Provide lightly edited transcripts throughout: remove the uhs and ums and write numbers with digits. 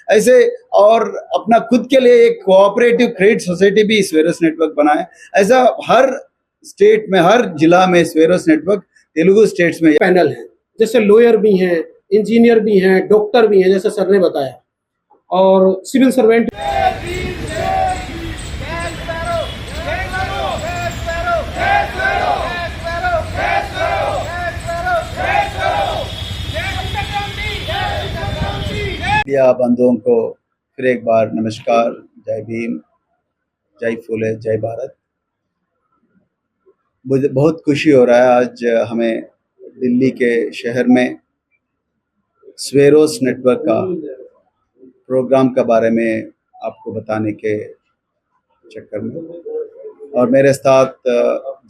ऐसे और अपना खुद के लिए एक कोऑपरेटिव क्रेडिट सोसाइटी भी स्वेरोस नेटवर्क बनाए। ऐसा हर स्टेट में, हर जिला में स्वेरोस नेटवर्क तेलुगु स्टेट्स में पैनल है, जैसे लॉयर भी हैं, इंजीनियर भी हैं, डॉक्टर भी हैं, जैसे सर ने बताया, और सिविल सर्वेंट। मीडिया बंधुओं को फिर एक बार नमस्कार, जय भीम, जय फूले, जय भारत। मुझे बहुत खुशी हो रहा है आज हमें दिल्ली के शहर में स्वेरोस नेटवर्क का प्रोग्राम के बारे में आपको बताने के चक्कर में, और मेरे साथ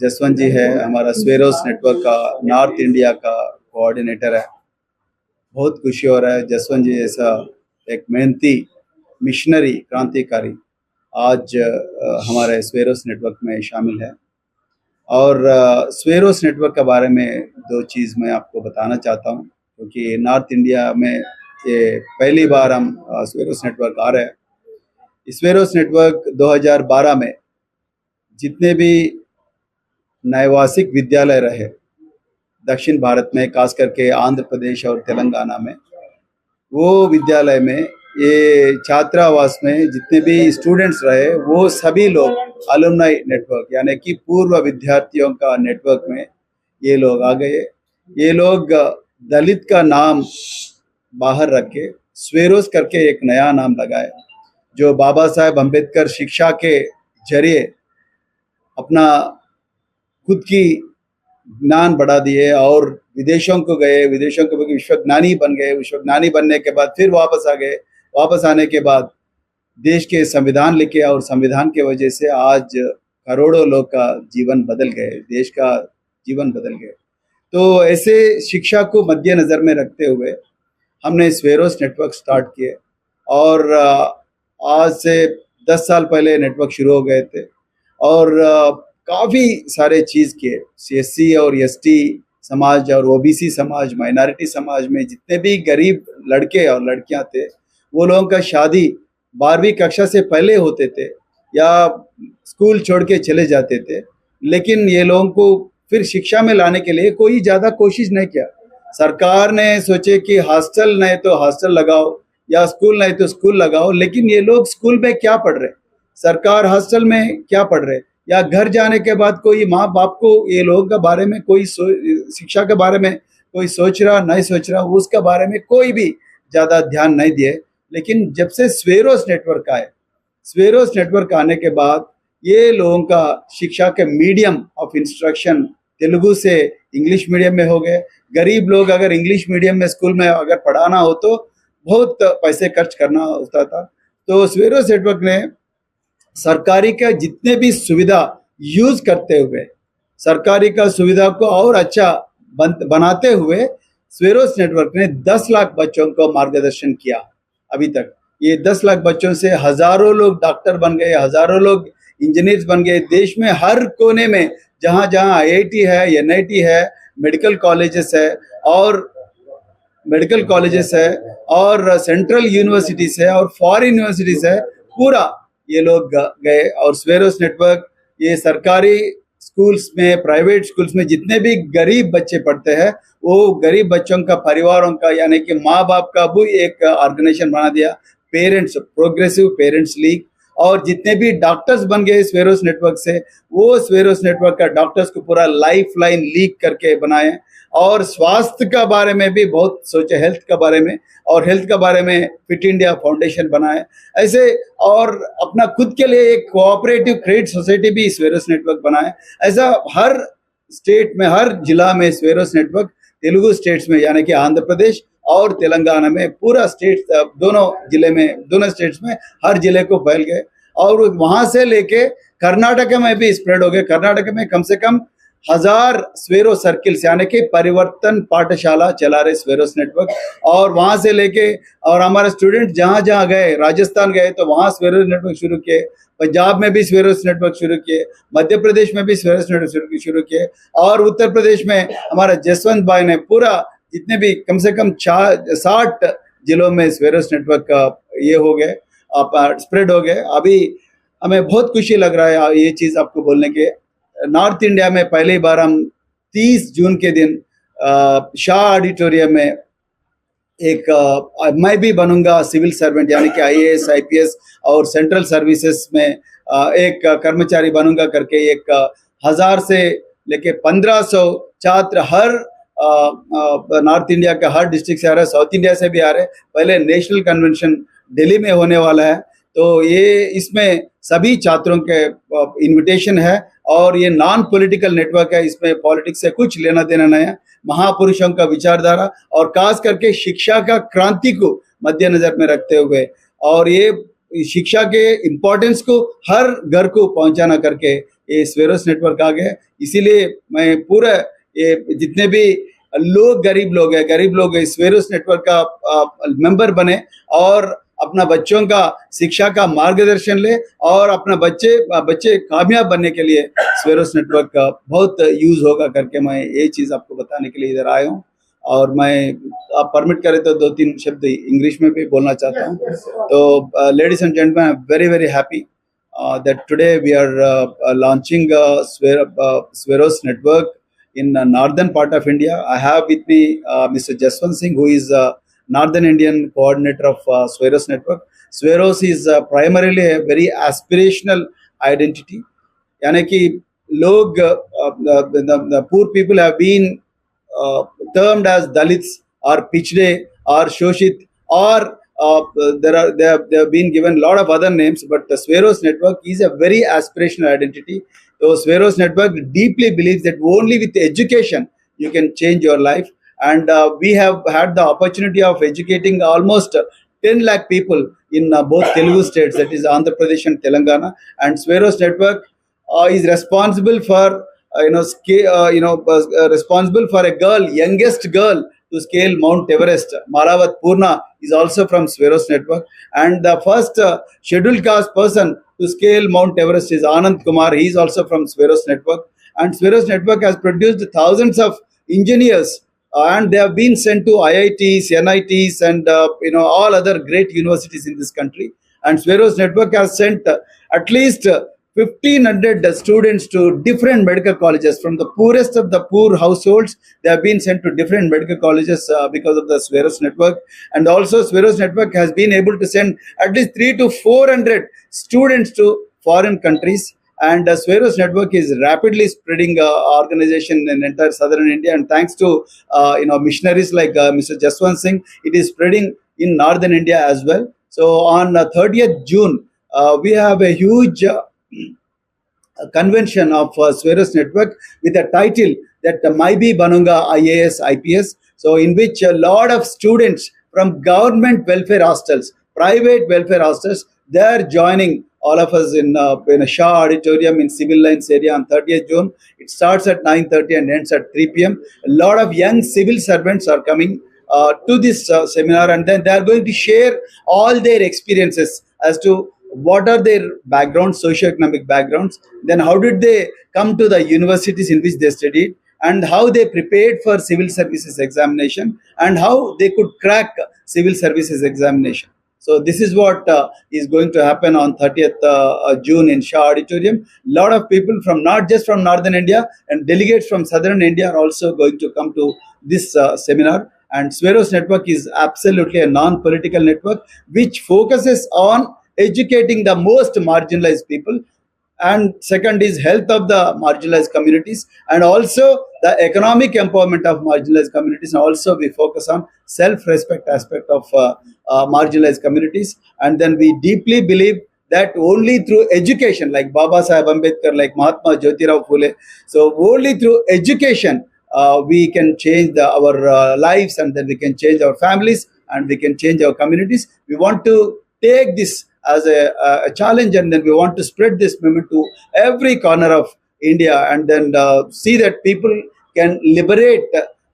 जसवंत जी है, हमारा स्वेरोस नेटवर्क का नॉर्थ इंडिया का कोऑर्डिनेटर है। बहुत खुशी हो रहा है, जसवंत जी जैसा एक मेहनती मिशनरी क्रांतिकारी आज हमारे स्वेरोस नेटवर्क में शामिल है। और स्वेरोस नेटवर्क के बारे में दो चीज़ मैं आपको बताना चाहता हूं, क्योंकि नॉर्थ इंडिया में ये पहली बार हम स्वेरोस नेटवर्क आ रहे हैं। स्वेरोस नेटवर्क 2012 में जितने भी नैवासिक विद्यालय रहे दक्षिण भारत में, खास करके आंध्र प्रदेश और तेलंगाना में, वो विद्यालय में ये छात्रावास में जितने भी स्टूडेंट्स रहे वो सभी लोग अलुमनाई नेटवर्क यानी कि पूर्व विद्यार्थियों का नेटवर्क में ये लोग आ गए। ये लोग दलित का नाम बाहर रख के स्वेरोस करके एक नया नाम लगाए, जो बाबा साहेब अम्बेडकर शिक्षा के जरिए अपना खुद की ज्ञान बढ़ा दिए और विदेशों को गए, विदेशों को विश्वज्ञानी बन गए। विश्वज्ञानी बनने के बाद फिर वापस आ गए। वापस आने के बाद देश के संविधान लिखे और संविधान के वजह से आज करोड़ों लोग का जीवन बदल गए, देश का जीवन बदल गए। तो ऐसे शिक्षा को मद्देनजर में रखते हुए हमने स्वेरोस नेटवर्क स्टार्ट किए, और आज से 10 साल पहले नेटवर्क शुरू हो गए थे, और काफ़ी सारे चीज़ किए। CSC और ST समाज और OBC समाज, माइनॉरिटी समाज में जितने भी गरीब लड़के और लड़कियां थे, वो लोगों का शादी 12वीं कक्षा से पहले होते थे या स्कूल छोड़ के चले जाते थे। लेकिन ये लोगों को फिर शिक्षा में लाने के लिए कोई ज़्यादा कोशिश नहीं किया। सरकार ने सोचे कि हॉस्टल नहीं तो हॉस्टल लगाओ या स्कूल नहीं तो स्कूल लगाओ, लेकिन ये लोग स्कूल में क्या पढ़ रहे, सरकार हॉस्टल में क्या पढ़ रहे, या घर जाने के बाद कोई माँ बाप को ये लोगों के बारे में कोई शिक्षा के बारे में कोई सोच रहा नहीं सोच रहा, उसके बारे में कोई भी ज़्यादा ध्यान नहीं दिए। लेकिन जब से स्वेरोस नेटवर्क आए, स्वेरोस नेटवर्क आने के बाद ये लोगों का शिक्षा के मीडियम ऑफ इंस्ट्रक्शन तेलुगु से इंग्लिश मीडियम में हो गए। गरीब लोग अगर इंग्लिश मीडियम में स्कूल में अगर पढ़ाना हो तो बहुत पैसे खर्च करना होता था। तो स्वेरोस नेटवर्क ने सरकारी का जितने भी सुविधा यूज करते हुए, सरकारी का सुविधा को और अच्छा बनाते हुए स्वेरोस नेटवर्क ने 10 लाख बच्चों को मार्गदर्शन किया। अभी तक ये 10 लाख बच्चों से हजारों लोग डॉक्टर बन गए, हजारों लोग इंजीनियर्स बन गए। देश में हर कोने में जहाँ जहाँ IIT है, NIT है, मेडिकल कॉलेजेस है और सेंट्रल यूनिवर्सिटीज है और फॉरेन यूनिवर्सिटीज है, पूरा ये लोग गए। और स्वेरोस नेटवर्क ये सरकारी स्कूल्स में, प्राइवेट स्कूल्स में जितने भी गरीब बच्चे पढ़ते हैं, वो गरीब बच्चों का, परिवारों का, यानी कि माँ बाप का भी एक ऑर्गेनाइजेशन बना दिया, पेरेंट्स, प्रोग्रेसिव पेरेंट्स लीग। और जितने भी डॉक्टर्स बन गए स्वेरोस नेटवर्क से, वो स्वेरोस नेटवर्क का डॉक्टर्स को पूरा लाइफ लाइन लीग करके बनाए। और स्वास्थ्य का बारे में भी बहुत सोचे, हेल्थ का बारे में, और हेल्थ का बारे में फिट इंडिया फाउंडेशन बनाए ऐसे, और अपना खुद के लिए एक कोऑपरेटिव क्रेडिट सोसाइटी भी स्वेरोस नेटवर्क बनाए। ऐसा हर स्टेट में, हर जिला में स्वेरोस नेटवर्क तेलुगु स्टेट्स में यानी कि आंध्र प्रदेश और तेलंगाना में, पूरा स्टेट, दोनों जिले में, दोनों स्टेट्स में हर जिले को फैल गए। और वहां से लेके कर्नाटक में भी स्प्रेड हो गए। कर्नाटक में कम से कम 1000 स्वेरो सर्किल्स यानी कि परिवर्तन पाठशाला चला रहे स्वेरोस नेटवर्क। और वहां से लेके, और हमारे स्टूडेंट जहां जहां गए, राजस्थान गए तो वहां स्वेरोस नेटवर्क शुरू किए, पंजाब में भी स्वेरोस नेटवर्क शुरू किए, मध्य प्रदेश में भी स्वेरोस नेटवर्क शुरू किए, और उत्तर प्रदेश में हमारा जसवंत भाई ने पूरा जितने भी कम से कम 60 जिलों में स्वेरोस नेटवर्क का ये हो गए, आप स्प्रेड हो गए। अभी हमें बहुत खुशी लग रहा है ये चीज़ आपको बोलने के। नॉर्थ इंडिया में पहली बार हम 30 जून के दिन शाह ऑडिटोरियम में मैं भी बनूंगा सिविल सर्वेंट, यानी कि IAS IPS और सेंट्रल सर्विसेज में एक कर्मचारी बनूंगा करके 1000 से लेके 1500 छात्र हर नॉर्थ इंडिया का हर डिस्ट्रिक्ट से आ रहे हैं, साउथ इंडिया से भी आ रहे हैं। पहले नेशनल कन्वेंशन दिल्ली में होने वाला है, तो ये इसमें सभी छात्रों के इनविटेशन है और ये नॉन पॉलिटिकल नेटवर्क है। इसमें पॉलिटिक्स से कुछ लेना देना नहीं है। महापुरुषों का विचारधारा और खास करके शिक्षा का क्रांति को मद्देनजर में रखते हुए और ये शिक्षा के इम्पोर्टेंस को हर घर को पहुंचाना करके ये स्वेरोस नेटवर्क आ गया। इसीलिए मैं पूरा ये जितने भी गरीब लोग स्वेरोस नेटवर्क का मेंबर बने और अपना बच्चों का शिक्षा का मार्गदर्शन ले और अपना बच्चे कामयाब बनने के लिए स्वेरोस नेटवर्क का बहुत यूज होगा करके मैं ये चीज़ आपको बताने के लिए इधर आया हूँ। और मैं आप परमिट करें तो 2-3 शब्द इंग्लिश में भी बोलना चाहता हूँ। तो ladies and gentleman, I am very very happy that today we are launching Sweros network in northern part of India. I have with me Mr. Jaswant Singh, who is Northern Indian coordinator of Sweros network. Sweros is primarily a very aspirational identity. यानी कि लोग the poor people have been termed as Dalits or Pichde or Shoshit or they have been given a lot of other names, but the Sweros network is a very aspirational identity. So Sweros network deeply believes that only with education you can change your life, and we have had the opportunity of educating almost 10 lakh people in both Telugu states, that is Andhra Pradesh and Telangana. And Sweros network is responsible for responsible for a girl, youngest girl to scale Mount Everest. Malavat Purna is also from Sweros network, and the first scheduled caste person to scale Mount Everest is Anand Kumar. He is also from Sweros network, and Sweros network has produced thousands of engineers, and they have been sent to IITs, NITs, and all other great universities in this country. And Sweros network has sent at least 1,500 students to different medical colleges. From the poorest of the poor households, they have been sent to different medical colleges because of the Sweros network. And also Sweros network has been able to send at least 300 to 400 students to foreign countries. And Sweros network is rapidly spreading organization in entire southern India. And thanks to missionaries like Mr. Jaswant Singh, it is spreading in northern India as well. So on 30th June, we have a huge a convention of Sweros network with a title that Maibi Banunga IAS IPS. So in which a lot of students from government welfare hostels, private welfare hostels, they are joining all of us in a Shah auditorium in Civil Lines area on 30th June. It starts at 9:30 and ends at 3 p.m. A lot of young civil servants are coming to this seminar, and then they are going to share all their experiences as to what are their backgrounds, socioeconomic backgrounds, then how did they come to the universities in which they studied, and how they prepared for civil services examination, and how they could crack civil services examination. So this is what is going to happen on 30th June in Shah Auditorium. A lot of people from not just from Northern India, and delegates from Southern India are also going to come to this seminar. And Sweros network is absolutely a non-political network which focuses on educating the most marginalized people, and second is health of the marginalized communities, and also the economic empowerment of marginalized communities. And also we focus on self-respect aspect of marginalized communities. And then we deeply believe that only through education, like Baba Saheb Ambedkar, like Mahatma Jyotirao Phule, so only through education we can change our lives, and then we can change our families, and we can change our communities. We want to take this as a challenge, and then we want to spread this movement to every corner of India, and then see that people can liberate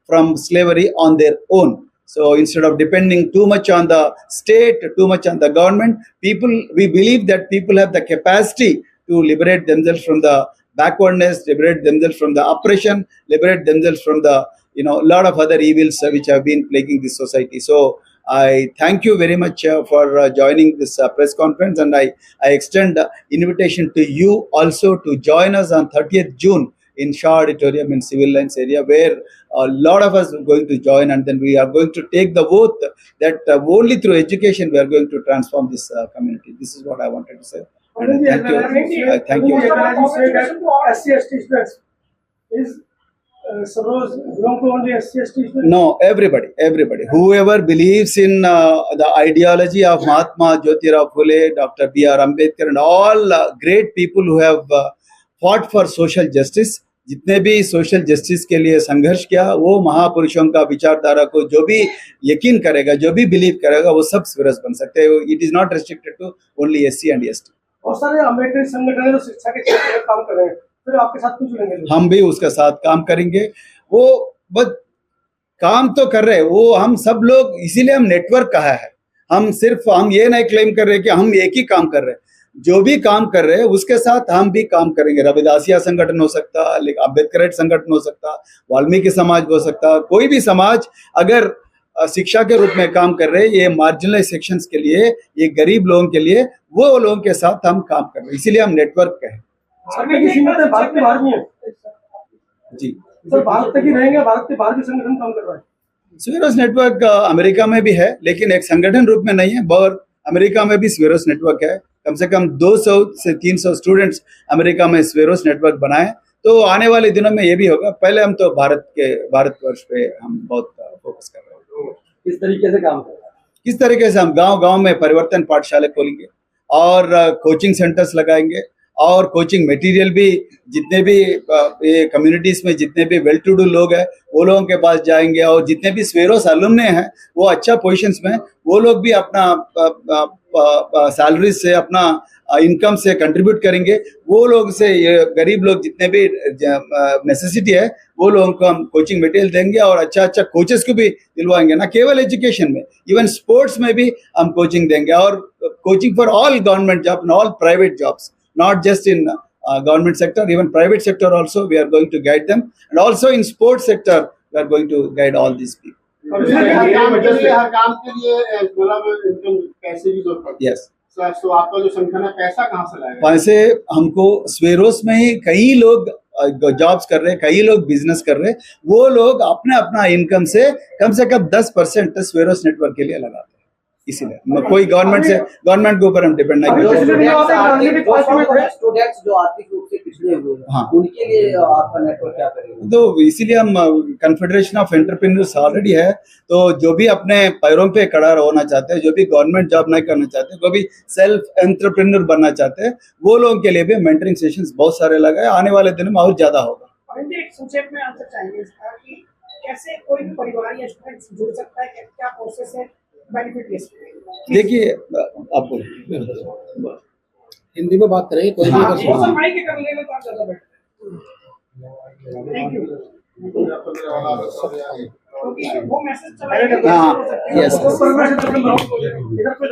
from slavery on their own. So instead of depending too much on the state, too much on the government, we believe that people have the capacity to liberate themselves from the backwardness, liberate themselves from the oppression, liberate themselves from the lot of other evils which have been plaguing this society. So I thank you very much for joining this press conference, and I extend invitation to you also to join us on 30th June in Shaw Auditorium in Civil Lines area, where a lot of us are going to join, and then we are going to take the oath that only through education we are going to transform this community. This is what I wanted to say. And thank you. Thank you. SC/ST students is Saroj belong to only SC/ST students? No, everybody. Whoever believes in the ideology of Mahatma Jyotirao Phule, Dr. B.R. Ambedkar, and all great people who have fought for social justice, जितने भी social justice के लिए संघर्ष किया, वो महापुरुषों का विचारधारा को जो भी यकीन करेगा, जो भी बिलीव करेगा, वो सब स्वेरोस बन सकते हैं. It is not restricted to only SC and ST. और सारे अम्बेडकर संगठन है जो शिक्षा के क्षेत्र में काम कर रहे हैं, फिर आपके साथ क्यों जुड़ेंगे? हम भी उसके साथ काम करेंगे. वो बस काम तो कर रहे हैं, वो हम सब लोग, इसीलिए हम नेटवर्क कहा है. हम ये नहीं क्लेम कर रहे कि हम एक ही काम कर रहे हैं. जो भी काम कर रहे हैं उसके साथ हम भी काम करेंगे. रविदासिया संगठन हो सकता, अम्बेडकरेट संगठन हो सकता, वाल्मीकि समाज हो सकता, कोई भी समाज अगर शिक्षा के रूप में काम कर रहे हैं, ये मार्जिनलाइज सेक्शंस के लिए, ये गरीब लोगों के लिए, वो लोगों के साथ हम काम कर रहे हैं. इसीलिए हम नेटवर्क कहें. भारत के बाहर भी है जी सर, भारत तक ही रहेंगे, भारत के बाहर भी संगठन काम कर रहा है. स्वेरोस नेटवर्क अमेरिका में भी है, लेकिन एक संगठन रूप में नहीं है. और अमेरिका में भी स्वेरोस नेटवर्क है. कम से कम 200 से 300 स्टूडेंट्स अमेरिका में स्वेरोस नेटवर्क बनाए. तो आने वाले दिनों में ये भी होगा. पहले हम तो भारतवर्ष पे हम बहुत फोकस कर रहे हैं. किस तरीके से काम कर रहे हैं? किस तरीके से हम गांव-गांव में परिवर्तन पाठशाला खोलेंगे और कोचिंग सेंटर्स लगाएंगे, और कोचिंग मटेरियल भी जितने भी ये कम्युनिटीज में जितने भी वेल टू डू लोग हैं, वो लोगों के पास जाएंगे, और जितने भी स्वेरोस अलुमने हैं वो अच्छा पोजीशंस में, वो लोग भी अपना सैलरी से, अपना इनकम से कंट्रीब्यूट करेंगे. वो लोग से ये गरीब लोग जितने भी नेसेसिटी है, वो लोगों को हम कोचिंग मटेरियल देंगे, और अच्छा कोचेस को भी दिलवाएंगे. ना केवल एजुकेशन में, इवन स्पोर्ट्स में भी हम कोचिंग देंगे, और coaching for all government job and all private jobs, not just in government sector, even private sector also we are going to guide them, and also in sports sector we are going to guide all these people. हर काम के लिए मतलब income पैसे की जरूरत पड़ती है. Yes. तो आपका जो संगठन है पैसा कहाँ से लाएगा? पैसे हमको स्वेरोस में ही कई लोग जॉब्स कर रहे हैं, कई लोग बिजनेस कर रहे हैं. वो लोग अपना इनकम से कम 10% स्वेरोस नेटवर्क के लिए लगाते हैं. इसीलिए कोई गवर्नमेंट के ऊपर हम डिपेंड नहीं करते. स्टूडेंट्स जो आर्थिक रूप से पिछड़े हुए हैं, हाँ, उनके लिए आपका नेटवर्क क्या करेगा? तो इसीलिए हम कन्फेडरेशन ऑफ एंटरप्रेन्योर्स ऑलरेडी है. तो जो भी अपने पैरों पे खड़ा होना चाहते हैं, जो भी गवर्नमेंट जॉब नहीं करना चाहते, जो भी सेल्फ एंटरप्रेन्योर बनना चाहते हैं, वो लोगों के लिए भी मेंटरिंग सेशंस बहुत सारे लगाए. आने वाले दिनों में और ज्यादा होगा. एक संक्षेप में आंसर चाहिए इसका कि कैसे कोई भी परिवार या स्टूडेंट जुड़ सकता है, क्या प्रोसेस है, बेनिफिट कैसे? देखिए, आप बोलिए. हिंदी में बात करें, कोई भी कर सकता है. माइक के करने में तो आप ज्यादा बेटर. Thank you. वो मैसेज चलाएंगे. हाँ, यस. इधर पे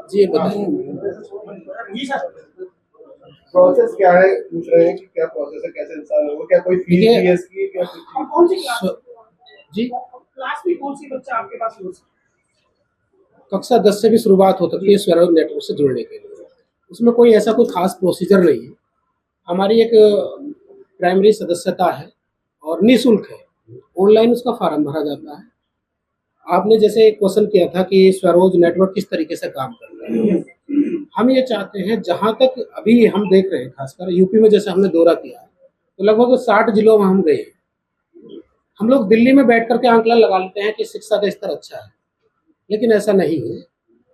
जी बताइए. प्रोसेस क्या है, पूछ रहे हैं कि क्या प्रोसेस है, कैसे इंसान होगा, क्या कोई फीस है इसकी, क्या कौन सी क्लास? जी, क्लास में कौन सी बच्चा आपके पास हो सकता है? कक्षा 10 से भी शुरुआत हो सकती है स्वेरोस नेटवर्क से जुड़ने के लिए. उसमें कोई ऐसा कोई खास प्रोसीजर नहीं है. हमारी एक प्राइमरी सदस्यता है और निःशुल्क है. ऑनलाइन उसका फॉर्म भरा जाता है. आपने जैसे क्वेश्चन किया था कि स्वेरोस नेटवर्क किस तरीके से काम कर रहा है, हम ये चाहते हैं, जहाँ तक अभी हम देख रहे हैं, खासकर यूपी में जैसे हमने दौरा किया है, तो लगभग 60 जिलों में हम गए हैं. हम लोग दिल्ली में बैठ करके आंकलन लगा लेते हैं कि शिक्षा का स्तर अच्छा है, लेकिन ऐसा नहीं है.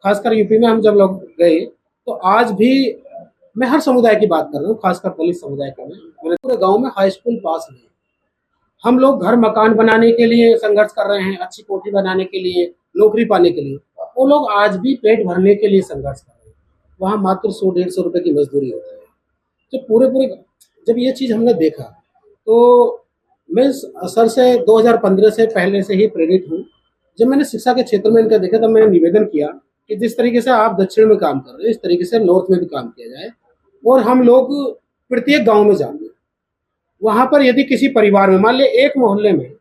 खासकर यूपी में हम जब लोग गए, तो आज भी मैं हर समुदाय की बात कर रहा हूँ, खासकर दलित समुदाय का. मेरे पूरे गाँव में हाई स्कूल पास नहीं. हम लोग घर मकान बनाने के लिए संघर्ष कर रहे हैं, अच्छी कोठी बनाने के लिए, नौकरी पाने के लिए. वो लोग आज भी पेट भरने के लिए संघर्ष कर रहे हैं. वहाँ मात्र 100-150 रुपए की मजदूरी होती है. तो पूरे जब ये चीज़ हमने देखा, तो मैं सर से 2015 से पहले से ही प्रेरित हूँ जब मैंने शिक्षा के क्षेत्र में इनका देखा तब मैंने निवेदन किया कि जिस तरीके से आप दक्षिण में काम कर रहे हैं इस तरीके से नॉर्थ में भी काम किया जाए, और हम लोग प्रत्येक गांव में जाते हैं। वहां पर यदि किसी परिवार में मान लिया एक मोहल्ले में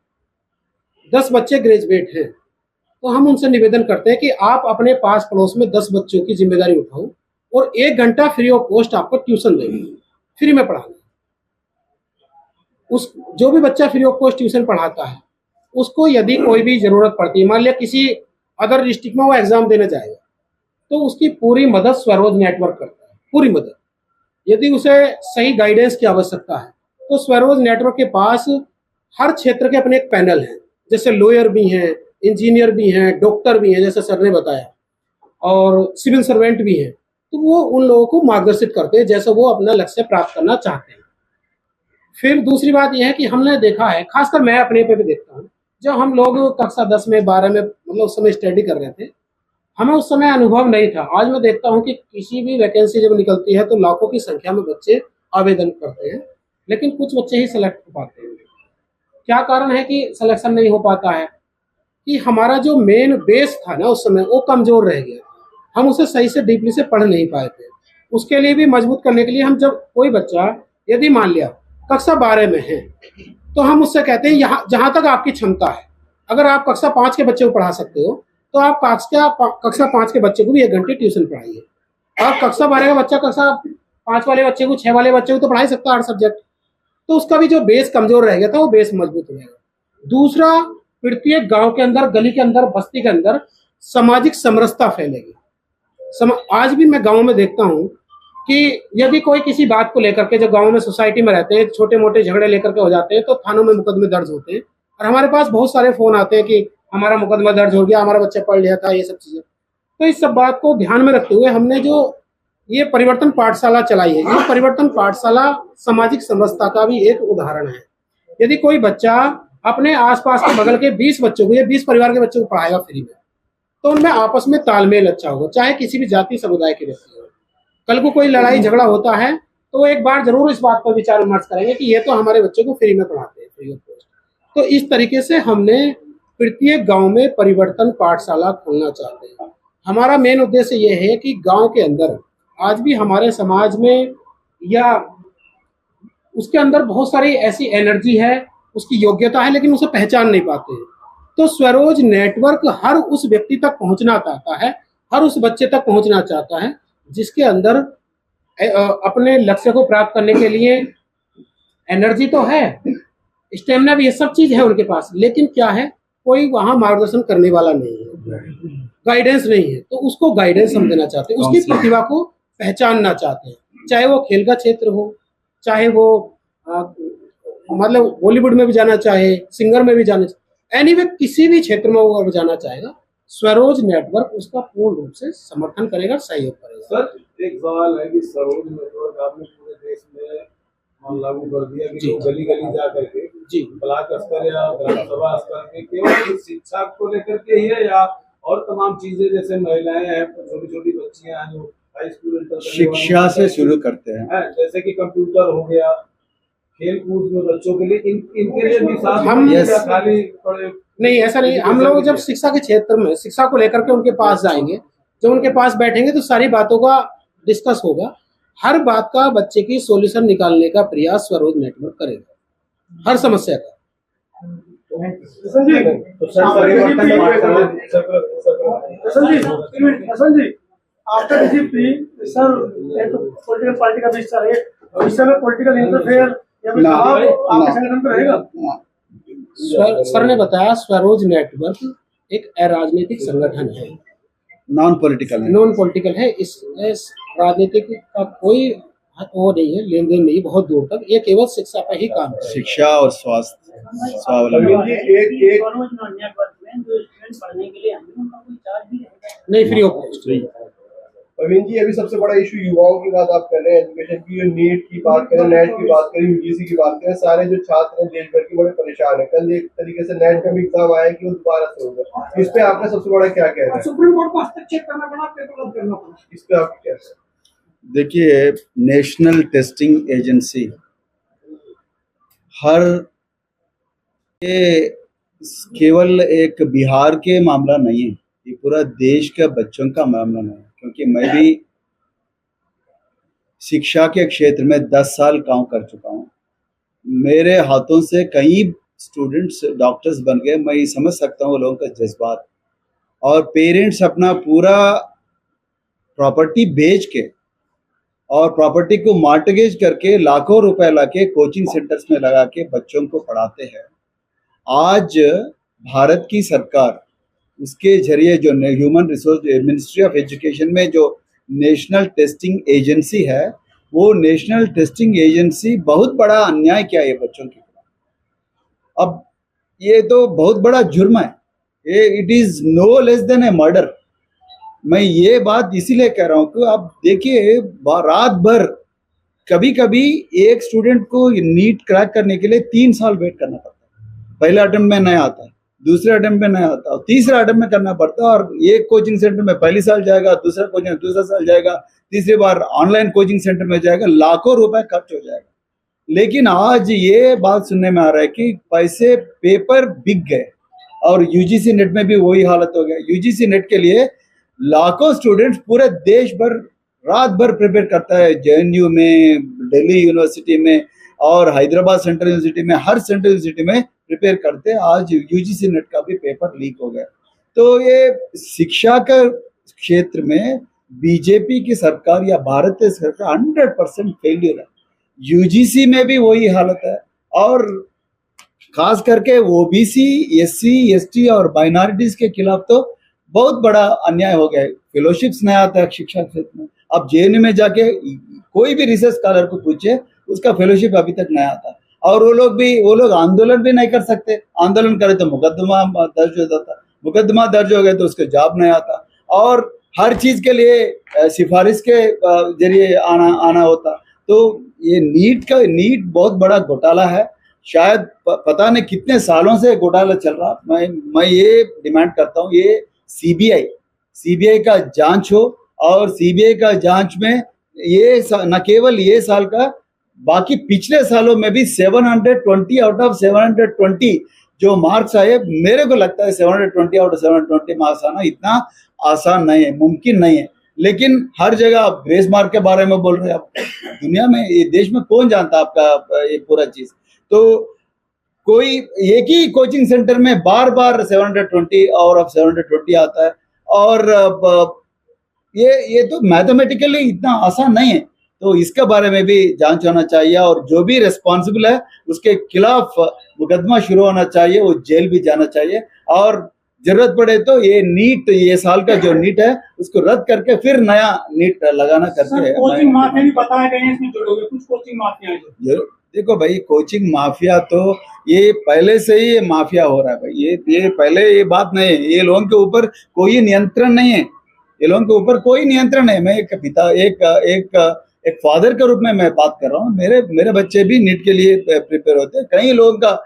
10 बच्चे ग्रेजुएट हैं, तो हम उनसे निवेदन करते हैं कि आप अपने पास पड़ोस में 10 बच्चों की जिम्मेदारी उठाओ और 1 घंटा फ्री ऑफ कॉस्ट आपको ट्यूशन देंगे, फ्री में पढ़ाना। उस जो भी बच्चा फ्री ऑफ कॉस्ट ट्यूशन पढ़ाता है उसको यदि कोई भी जरूरत पड़ती है, मान लिया किसी अदर डिस्ट्रिक्ट में वो एग्जाम देने जाएगा, तो उसकी पूरी मदद स्वरोज नेटवर्क करता है, पूरी मदद। यदि उसे सही गाइडेंस की आवश्यकता है तो स्वरोज नेटवर्क के पास हर क्षेत्र के अपने एक पैनल हैं, जैसे लॉयर भी हैं, इंजीनियर भी हैं, डॉक्टर भी हैं जैसे सर ने बताया, और सिविल सर्वेंट भी हैं। तो वो उन लोगों को मार्गदर्शित करते हैं जैसे वो अपना लक्ष्य प्राप्त करना चाहते हैं। फिर दूसरी बात यह है कि हमने देखा है, खासकर मैं अपने पे भी देखता हूँ, जब हम लोग कक्षा 10 में 12 में मतलब उस समय स्टडी कर रहे थे, हमें उस समय अनुभव नहीं था। आज मैं देखता हूँ कि किसी भी वैकेंसी जब निकलती है तो लाखों की संख्या में बच्चे आवेदन करते हैं, लेकिन कुछ बच्चे ही सेलेक्ट हो पाते हैं। क्या कारण है कि सिलेक्शन नहीं हो पाता है? कि हमारा जो मेन बेस था ना उस समय वो कमजोर रह गया, हम उसे सही से डीपली से पढ़ नहीं पाए थे। उसके लिए भी मजबूत करने के लिए हम जब कोई बच्चा यदि मान लिया कक्षा 12 में है तो हम उससे कहते हैं यहाँ जहाँ तक आपकी क्षमता है, अगर आप कक्षा 5 के बच्चे को पढ़ा सकते हो तो आप कक्षा 5 के बच्चे को भी 1 घंटे ट्यूशन पढ़ाइए। आप कक्षा 12 का बच्चा कक्षा 5 वाले बच्चे को 6 वाले बच्चे को तो पढ़ा ही सकता है 8 सब्जेक्ट, तो उसका भी जो बेस कमजोर रह गया था वो बेस मजबूत हो जाएगा। दूसरा, प्रत्येक गांव के अंदर, गली के अंदर, बस्ती के अंदर सामाजिक समरसता फैलेगी। आज भी मैं गांव में देखता हूं कि यदि कोई किसी बात को लेकर के, जो गांव में सोसाइटी में रहते हैं, छोटे मोटे झगड़े लेकर के हो जाते हैं तो थानों में मुकदमे दर्ज होते हैं, और हमारे पास बहुत सारे फोन आते हैं कि हमारा मुकदमा दर्ज हो गया, हमारा बच्चा पढ़ लिया था, ये सब चीजें। तो इस सब बात को ध्यान में रखते हुए हमने जो ये परिवर्तन पाठशाला चलाई है, ये परिवर्तन पाठशाला सामाजिक समरसता का भी एक उदाहरण है। यदि कोई बच्चा अपने आसपास के बगल के 20 बच्चों को या 20 परिवार के बच्चों को पढ़ाएगा फ्री में, तो उनमें आपस में तालमेल अच्छा होगा, चाहे किसी भी जाति समुदाय के व्यक्ति हो। कल को कोई लड़ाई झगड़ा होता है तो वो एक बार जरूर इस बात पर विचार विमर्श करेंगे कि ये तो हमारे बच्चों को फ्री में पढ़ाते हैं, फ्री ऑफ कॉस्ट। तो इस तरीके से हमने प्रत्येक गांव में परिवर्तन पाठशाला खोलना चाहते हैं। हमारा मेन उद्देश्य ये है कि गांव के अंदर आज भी हमारे समाज में या उसके अंदर बहुत सारी ऐसी एनर्जी है, उसकी योग्यता है, लेकिन उसे पहचान नहीं पाते हैं। तो स्वरोज नेटवर्क हर उस व्यक्ति तक पहुंचना चाहता है, हर उस बच्चे तक पहुंचना चाहता है जिसके अंदर अपने लक्ष्य को प्राप्त करने के लिए एनर्जी तो है, स्टेमिना भी, ये सब चीज है उनके पास, लेकिन क्या है, कोई वहां मार्गदर्शन करने वाला नहीं है, गाइडेंस नहीं है। तो उसको गाइडेंस हम देना चाहते हैं, उसकी प्रतिभा को पहचानना चाहते हैं, चाहे वो खेल का क्षेत्र हो, चाहे वो मतलब बॉलीवुड में भी जाना चाहे, सिंगर में भी जाना चाहे, एनीवे किसी भी क्षेत्र में वो जाना चाहेगा, स्वरोज नेटवर्क उसका पूर्ण रूप से समर्थन करेगा, सहयोग करेगा। सर एक सवाल है कि स्वरोज नेटवर्क आपने पूरे देश में लागू कर दिया कि लोग गली गली जा करके जी ब्लॉक स्तर या ग्राम सभा स्तर पे केवल शिक्षा को लेकर के ही है या और तमाम चीजें, जैसे महिलाएं हैं, छोटी छोटी बच्चियां हैं जो हाई स्कूल इंटर शिक्षा से शुरू करते हैं, जैसे कि कंप्यूटर हो गया, खेल कूद में बच्चों के लिए इनके लिए भी साथ हम खाली पड़े नहीं, ऐसा नहीं। हम लोग जब शिक्षा के क्षेत्र में शिक्षा को लेकर के उनके पास जाएंगे, जब उनके पास बैठेंगे तो सारी बातों का डिस्कस होगा, हर बात का बच्चे की सॉल्यूशन निकालने का प्रयास स्वरोज नेटवर्क करेगा, हर समस्या का। आफ्टर पॉलिटिकल पार्टी का भी हिस्सा रहे, भविष्य में पॉलिटिकल इंटरफेयर या फिर आपके संगठन पे रहेगा? सर ने बताया स्वरोज नेटवर्क एक अराजनीतिक संगठन है, नॉन पॉलिटिकल है। इस राजनीतिक का कोई वो नहीं है, लेन देन नहीं बहुत दूर तक, ये केवल शिक्षा पर ही काम है, शिक्षा और स्वास्थ्य स्वावलंबन। नहीं, फ्री ऑफ कॉस्ट। प्रवीण जी, अभी सबसे बड़ा इशू युवाओं की बात आप कर रहे हैं, एजुकेशन की, नीट की बात करें, नेट की बात करें, यूजीसी की बात करें, सारे जो छात्र हैं देश भर के बड़े परेशान है। कल एक तरीके से नेट का भी एग्जाम आया कि वो दोबारा से होगा, इस पे आपका सबसे बड़ा क्या कहना है? सुप्रीम कोर्ट को हस्तक्षेप करना पड़ा, पेपर रद्द करना पड़ा, इस पे आप क्या? देखिए, नेशनल टेस्टिंग एजेंसी हर केवल एक बिहार के मामला नहीं है, ये पूरा देश के बच्चों का मामला नहीं है, क्योंकि मैं भी शिक्षा के क्षेत्र में 10 साल काम कर चुका हूँ। मेरे हाथों से कई स्टूडेंट्स डॉक्टर्स बन गए। मैं समझ सकता हूँ वो लोगों का जज्बात, और पेरेंट्स अपना पूरा प्रॉपर्टी बेच के और प्रॉपर्टी को मॉर्टगेज करके लाखों रुपए लाके कोचिंग सेंटर्स में लगा के बच्चों को पढ़ाते हैं। आज भारत की सरकार, उसके जरिए जो human resource ministry of education में जो नेशनल टेस्टिंग एजेंसी है, वो नेशनल टेस्टिंग एजेंसी बहुत बड़ा अन्याय किया है बच्चों के खिलाफ। अब ये तो बहुत बड़ा जुर्म है, ये it is no less than a murder. मैं ये बात इसीलिए कह रहा हूँ कि आप देखिए, रात भर कभी कभी एक स्टूडेंट को नीट क्रैक करने के लिए 3 साल वेट करना पड़ता है। पहले अटेम्प्ट में नहीं आता है, दूसरे अटेम्प्ट में नहीं आता, और तीसरा अटेम्प्ट में करना पड़ता है। और एक कोचिंग सेंटर में पहली साल जाएगा, दूसरा कोचिंग दूसरा साल जाएगा, तीसरी बार ऑनलाइन कोचिंग सेंटर में जाएगा, लाखों रुपए खर्च हो जाएगा। लेकिन आज ये बात सुनने में आ रहा है कि पैसे पेपर बिक गए, और यूजीसी नेट में भी वही हालत हो गया। यूजीसी नेट के लिए लाखों स्टूडेंट्स पूरे देश भर रात भर प्रिपेयर करता है, जेएनयू में, दिल्ली यूनिवर्सिटी में और हैदराबाद सेंट्रल यूनिवर्सिटी में, हर सेंट्रल यूनिवर्सिटी में प्रिपेयर करते हैं। आज यूजीसी नेट का भी पेपर लीक हो गया। तो ये शिक्षा का क्षेत्र में बीजेपी की सरकार या भारतीय सरकार 100% फेलियर है। यूजीसी में भी वही हालत है, और खास करके ओबीसी, एससी, एसटी और माइनॉरिटीज के खिलाफ तो बहुत बड़ा अन्याय हो गया है। फेलोशिप्स नहीं आता है शिक्षा क्षेत्र में। अब जेएनयू में जाके कोई भी रिसर्च स्कॉलर को पूछे, उसका फेलोशिप अभी तक नहीं आता, और वो लोग आंदोलन भी नहीं कर सकते। आंदोलन करे तो मुकदमा दर्ज हो जाता, मुकदमा दर्ज हो गए तो उसके जॉब नहीं आता, और हर चीज के लिए सिफारिश के जरिए आना होता। तो ये नीट बहुत बड़ा घोटाला है। शायद पता नहीं कितने सालों से घोटाला चल रहा। मैं ये डिमांड करता हूँ, ये सीबीआई का जांच हो, और सीबीआई का जांच में ये न केवल ये साल का, बाकी पिछले सालों में भी 720 आउट ऑफ 720 जो मार्क्स आए, मेरे को लगता है 720 आउट ऑफ 720 मार्क्स आना इतना आसान नहीं है, मुमकिन नहीं है। लेकिन हर जगह आप ग्रेस मार्क के बारे में बोल रहे हैं। आप दुनिया में, ये देश में कौन जानता आपका ये पूरा चीज। तो कोई एक ही कोचिंग सेंटर में बार बार 720 और अब 720 आता है, और ये तो मैथमेटिकली इतना आसान नहीं है। तो इसके बारे में भी जांच होना चाहिए, और जो भी रिस्पॉन्सिबल है उसके खिलाफ मुकदमा शुरू होना चाहिए, वो जेल भी जाना चाहिए, और जरूरत पड़े तो ये साल का जो नीट है उसको रद्द करके फिर नया नीट लगाना करके। कोचिंग माफिया भी बताए गए हैं इसमें जुड़े हुए कुछ कोचिंग माफिया। देखो भाई, कोचिंग माफिया तो ये पहले से ही ये माफिया हो रहा है भाई। ये पहले ये बात नहीं है। ये लोगों के ऊपर कोई नियंत्रण नहीं है, ये लोगों के ऊपर कोई नियंत्रण है। मैं एक पिता, एक फादर के रूप में मैं बात कर रहा हूँ। मेरे बच्चे भी नीट के लिए प्रिपेयर होते हैं। कई लोगों का,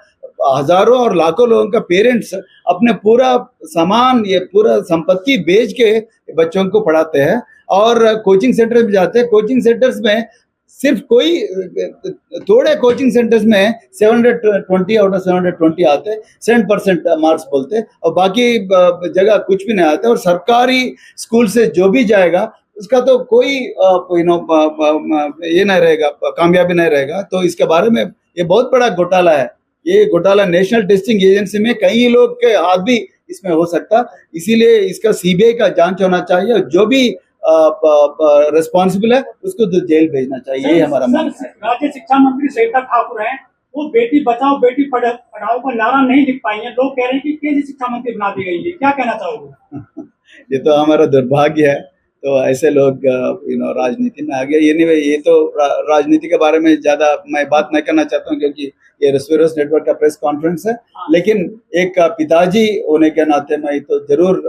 हजारों और लाखों लोगों का पेरेंट्स अपने पूरा सामान, ये पूरा संपत्ति बेच के बच्चों को पढ़ाते हैं, और कोचिंग सेंटर में जाते हैं। कोचिंग सेंटर्स में सिर्फ कोई थोड़े कोचिंग सेंटर्स में 720 आउट ऑफ 720 आते हैं, 7% मार्क्स बोलते हैं, और बाकी जगह कुछ भी नहीं आता। और सरकारी स्कूल से जो भी जाएगा उसका तो कोई ये नहीं रहेगा, कामयाबी नहीं रहेगा। तो इसके बारे में ये बहुत बड़ा घोटाला है। ये घोटाला नेशनल टेस्टिंग एजेंसी में कई लोग के हाथ भी इसमें हो सकता, इसीलिए इसका सीबीआई का जांच होना चाहिए, और जो भी रिस्पॉन्सिबल है उसको तो जेल भेजना चाहिए। ये हमारा मानना है। राज्य शिक्षा मंत्री सरिता ठाकुर हैं, वो बेटी बचाओ बेटी पढ़ाओ का नारा नहीं लिख पाई है। लोग कह रहे हैं कि केंद्रीय शिक्षा मंत्री बना दी गई है, क्या कहना चाहोगे? ये तो हमारा दुर्भाग्य है। तो ऐसे लोग राजनीति में आ गए। ये तो राजनीति के बारे में ज्यादा मैं बात नहीं करना चाहता हूँ, क्योंकि ये स्वेरोस नेटवर्क का प्रेस कॉन्फ्रेंस है। लेकिन एक पिताजी होने के नाते मैं तो जरूर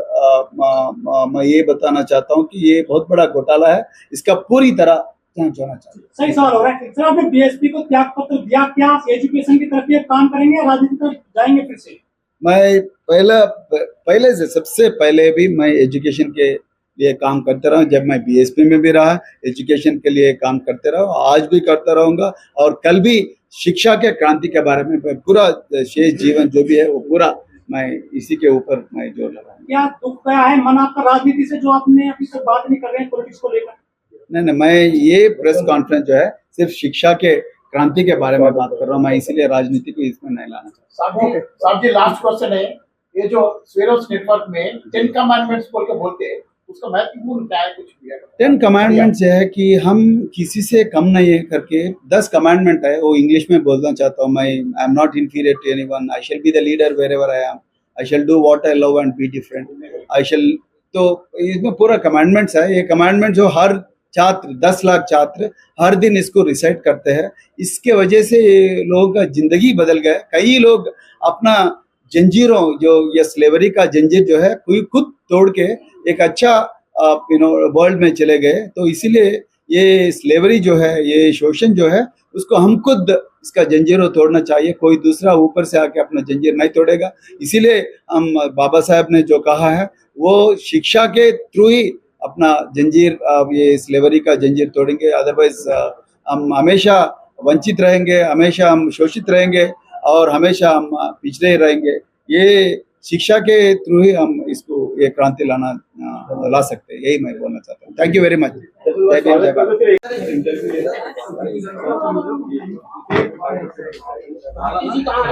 मैं ये बताना चाहता हूँ कि ये बहुत बड़ा घोटाला है, इसका पूरी तरह जांच होना चाहिए। सही सवाल हो रहा है सर, आपने बीएसपी को त्याग पत्र दिया, क्या आप एजुकेशन की तरफ काम करेंगे या राजनीति तरफ जाएंगे फिर से? मैं पहले से सबसे पहले भी मैं एजुकेशन के लिए काम करते रहा। जब मैं बीएसपी में भी रहा, एजुकेशन के लिए काम करते रहा, आज भी करता रहूंगा, और कल भी शिक्षा के क्रांति के बारे में पूरा शेष जीवन जो भी है वो पूरा मैं इसी के ऊपर मैं जोर लगाऊंगा। क्या दुख गया है मन आपका राजनीति से जो आपने अभी तक बात नहीं कर रहे हैं पॉलिटिक्स को लेकर? नहीं, मैं ये प्रेस कॉन्फ्रेंस जो है सिर्फ शिक्षा के क्रांति के बारे में बात कर रहा हूँ, मैं इसीलिए राजनीति को इसमें नहीं लाना चाहता। साहब जी लास्ट क्वेश्चन है, ये जो स्वेरोस नेटवर्क में 10 कमांडमेंट्स बोल के बोलते हैं, उसका महत्वपूर्ण क्या है? कुछ भी 10 कमांडमेंट्स है कि हम किसी से कम नहीं है करके 10 कमांडमेंट है, वो इंग्लिश में बोलना चाहता हूँ मैं। I am not inferior to anyone, I shall be the leader wherever I am, I shall do what I love and be different, I shall. तो इसमें पूरा कमांडमेंट्स है। ये कमांडमेंट जो हर छात्र 10 लाख छात्र हर दिन इसको रिसाइट करते हैं, इसके वजह से लोगों का जिंदगी बदल गया। कई लोग अपना जंजीरों जो ये स्लेवरी का जंजीर जो है खुद तोड़ के एक अच्छा वर्ल्ड में चले गए। तो इसीलिए ये स्लेवरी जो है, ये शोषण जो है, उसको हम खुद इसका जंजीरों तोड़ना चाहिए। कोई दूसरा ऊपर से आके अपना जंजीर नहीं तोड़ेगा। इसीलिए हम बाबा साहब ने जो कहा है वो शिक्षा के थ्रू ही अपना जंजीर, ये स्लेवरी का जंजीर तोड़ेंगे। अदरवाइज हम हमेशा वंचित रहेंगे, हमेशा हम शोषित रहेंगे और हमेशा हम पिछड़े रहेंगे। ये शिक्षा के थ्रू ही हम इसको ये क्रांति ला सकते हैं, यही मैं बोलना चाहता हूँ। Thank you very much. जी कहाँ